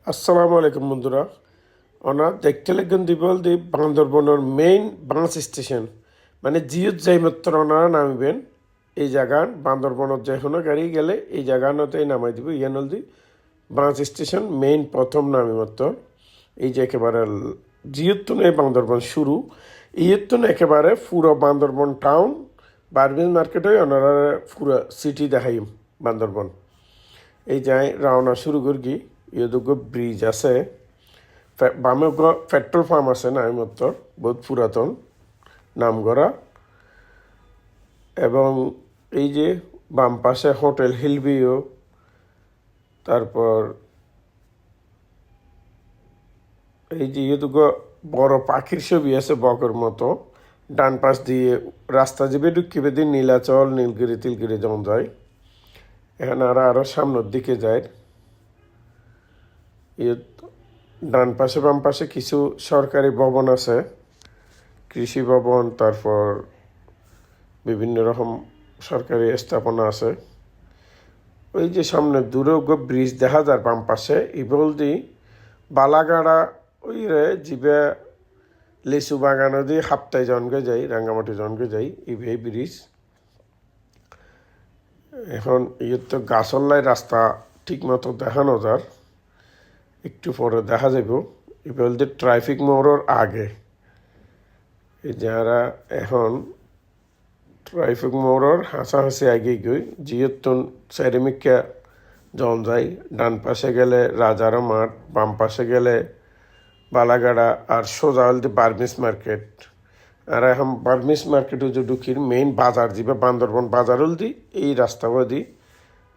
আসসালামু আলাইকুম বন্ধুরা। ওনা দেখতে লাগবেন দিবল দি বান্দরবনের মেইন বাস স্টেশন মানে জিয়ত যাই মাত্র ওনারা নামিবেন এই জায়গান বান্দরবনের যে কোনো গাড়ি গেলে এই জায়গানতেই নামাই দিব ইয়ানল দি বাস স্টেশন মেইন প্রথম নামি মাত্র এই যে একেবারে জিয়ত নেই বান্দরবন শুরু ইয়ত একেবারে পুরো বান্দরবন টাউন বারবিজ মার্কেটে ওনারা পুরো সিটি দেখাই বান্দরবন এই যাই রওনা শুরু করি ইয়দুগো ব্রিজ আছে বামে পেট্রোল পাম্প আছে না মাত্র বহুত পুরাতন নামগড়া এবং এই যে বাম পাশে হোটেল হিলভিউ তারপর এই যে ইয়দুগো বড় পাখির ছবি আছে বকের মতো ডান পাশ দিয়ে রাস্তা যাবে ঢুকিবে দিয়ে নীলাচল নীলগিরি তিলগিরি যেমন যায় এখানে আরো সামনের দিকে যায় ডান পাশে বাম পাশে কিছু সরকারি ভবন আছে কৃষি ভবন তারপর বিভিন্ন রকম সরকারি স্থাপনা আছে ওই যে সামনে দূরে ব্রিজ দেখা যায় বাম পাশে ইবল দি বালাগাড়া ওই রে জিবে লিচু বাগানো দিয়ে হাপ্তায় জনকে যাই রাঙ্গামাটি জনকে যাই এই ব্রিজ এখন ইয়ে তো গাছল্লাই রাস্তা ঠিক মতো দেখানো যার একটু পরে দেখা যাব এবার যে ট্রাফিক মোড়ের আগে এই যারা এখন ট্রাফিক মোড়ের হাসাহাসি আগে গই জিয়তন সেরেমিকা জন যায় ডান পাশে গেলে রাজারা মাঠ বাম পাশে গেলে বালাগাড়া আর সোজা হল দি বার্মিস মার্কেট আর এখন বার্মিস মার্কেট যে ঢুকির মেইন বাজার যাবে বান্দরবন বাজার হল দি এই রাস্তা দি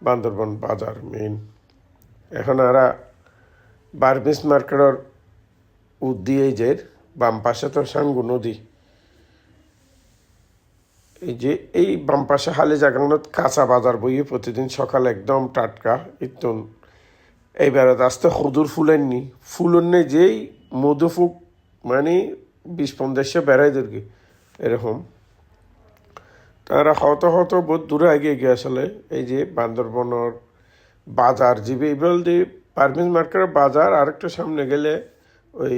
বান্দরবন বাজার মেইন এখন আর বার্মিস মার্কেটের উদ্দিয়ে যে বাম পাশে তো সাঙ্গু নদী এই যে এই বাম পাশে হালি জাগানত কাঁচা বাজার বইয়ে প্রতিদিন সকালে একদম টাটকা ইতুন এইবারে আসতে হদুর ফুলেননি ফুলের নেই যেই মধুফুক মানে 20-50 বেড়াই দূরকে এরকম তারা হত হত বহুত দূরে এগিয়ে গিয়ে আসলে এই যে বান্দরবনের বাজার জিবে এবার দিয়ে পারমিন মার্কেটের বাজার আরেকটু সামনে গেলে ওই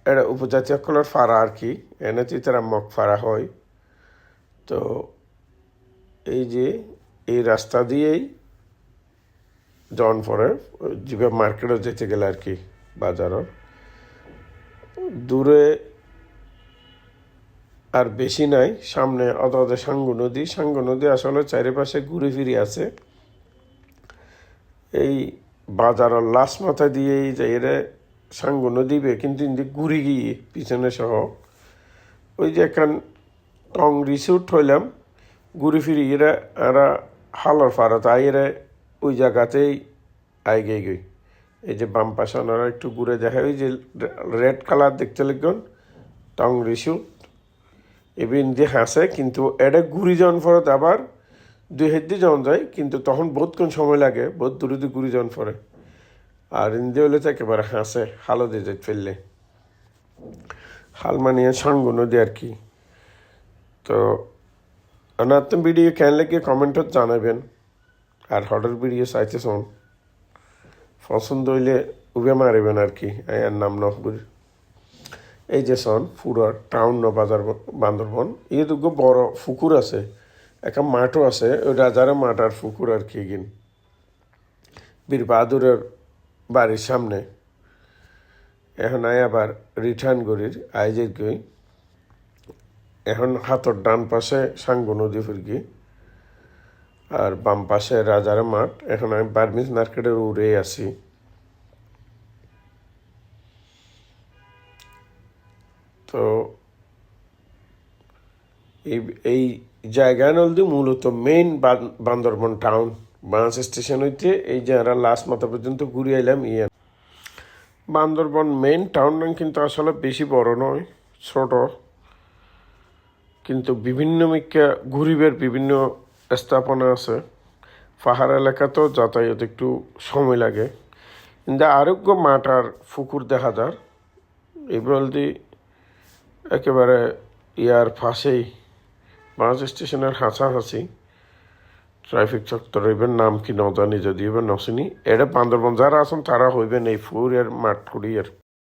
এটা উপজাতীয় কলার ফাড়া আর কি এনে তারা মগ ফাড়া হয় তো এই যে এই রাস্তা দিয়েই জন পরে জিবে মার্কেটে যেতে গেলে আর কি বাজারের দূরে আর বেশি নাই সামনে অত সাঙ্গু নদী আসলে চারিপাশে ঘুরে ফিরে আছে এই বাজারের লাশ মাথা দিয়েই যে এরা সাঙ্গু নদীবে কিন্তু ঘুরে গিয়ে পিছনে সহ ওই যে এখান টং রিসোর্ট হইলাম ঘুরে ফিরি এরা এরা হালর ফারত এরা ওই জায়গাতেই আগে গই এই যে বাম পাশে ওনারা একটু ঘুরে দেখে ওই যে রেড কালার দেখতে লাগবেন টং রিসোর্ট এবিন দিয়ে হাসে কিন্তু এটা ঘুরি যাওয়ার ফরত আবার 2 হাত দিয়ে যাওয়া যায় কিন্তু তখন বহুতক্ষণ সময় লাগে বহুত দূরে দূরে ঘুরি যাওয়ার পরে আর ইন্দি হলে তো একেবারে হাসে হালো দিয়ে যায় ফেললে হাল মানিয়ে সাঙ্গু নদী আর কি তো অনাত্ম ভিডিও কেন লাগে কমেন্টত জানাবেন আর হঠাৎ ভিডিও চাইতে শোন পছন্দ হইলে উবে মারিবেন আর কি আর নাম নহবুর এই যে সন পুরো টাউন বাজার বান্দরবন এই দুগো বড় পুকুর আছে একটা মাঠও আছে ওই রাজারা মাঠ আর পুকুর আর কি গিন বীর বাহাদুরের বাড়ির সামনে এখন আবার রিটার্ন করির আইজের গই এখন হাতর ডান পাশে সাঙ্গু নদী ফুরকি আর বাম পাশে রাজারা মাঠ এখন আমি বার্মিজ মার্কেটের উড়ে আছি তো এই জায়গা নলদি মূলত main Bandarban town bus station হইতে এই যে আমরা লাস্ট মাথা পর্যন্ত ঘুরে এলাম বান্দরবন মেইন টাউন কিন্তু আসলে বেশি বড় নয় ছোট কিন্তু বিভিন্ন মিকা ঘুরিবের বিভিন্ন স্থাপনা আছে পাহাড় এলাকাতেও যাতায়াত একটু সময় লাগে কিন্তু আরোগ্য মাঠ আর পুকুর দেখা যায় এবার একেবারে ইয়ার পাশেই বাস স্টেশনের হাসাহাসি ট্রাফিক চক্কর হইবেন নাম কি ন জানি যদি এবার নচিনি এটা বান্দরবন যারা আছেন তারা হইবেন এই ফুরের মাঠকুড়িয়ের